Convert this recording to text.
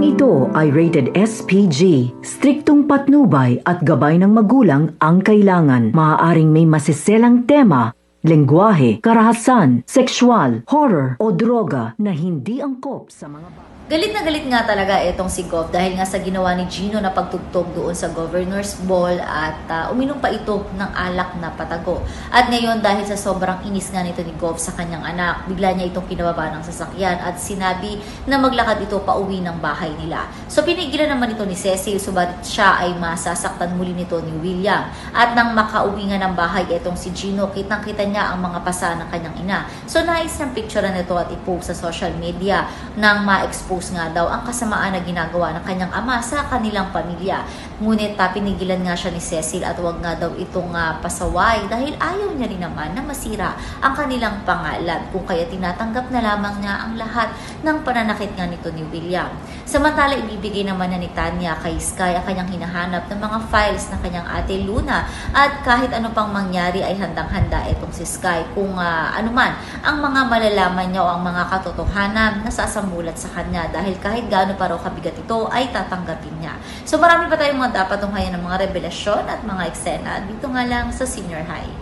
Programang ito ay rated SPG. Striktong patnubay at gabay ng magulang ang kailangan. Maaaring may masiselang tema, lengguwahe, karahasan, sexual, horror o droga na hindi angkop sa mga bata. Galit na galit nga talaga itong si Gov dahil nga sa ginawa ni Gino na pagtugtog doon sa Governor's Ball at uminom pa ito ng alak na patago. At ngayon dahil sa sobrang inis nga nito ni Gov sa kanyang anak, bigla niya itong kinababa ng sasakyan at sinabi na maglakad ito pa uwi ng bahay nila. So pinigilan naman ito ni Cecil, subalit siya ay masasaktan muli nito ni William. At nang makauwi nga ng bahay itong si Gino, kitang-kita niya ang mga pasa ng kanyang ina. So nais niyang picturean nito at ipost sa social media nang ma-expose nga daw ang kasamaan na ginagawa ng kanyang ama sa kanilang pamilya. Ngunit pinigilan nga siya ni Cecil at wag nga daw itong pasaway dahil ayaw niya rin naman na masira ang kanilang pangalan, kung kaya tinatanggap na lamang niya ang lahat ng pananakit nga nito ni William. Samantala ibibigay naman na ni Tanya kay Sky ang kanyang hinahanap ng mga files ng kanyang ate Luna at kahit ano pang mangyari ay handang-handa itong si Sky kung anuman ang mga malalaman niya o ang mga katotohanan na sasamulat sa kanya dahil kahit gaano pa raw kabigat ito ay tatanggapin niya. So marami pa tayong mga dapat tunghayan ng mga revelasyon at mga eksena dito nga lang sa Senior High.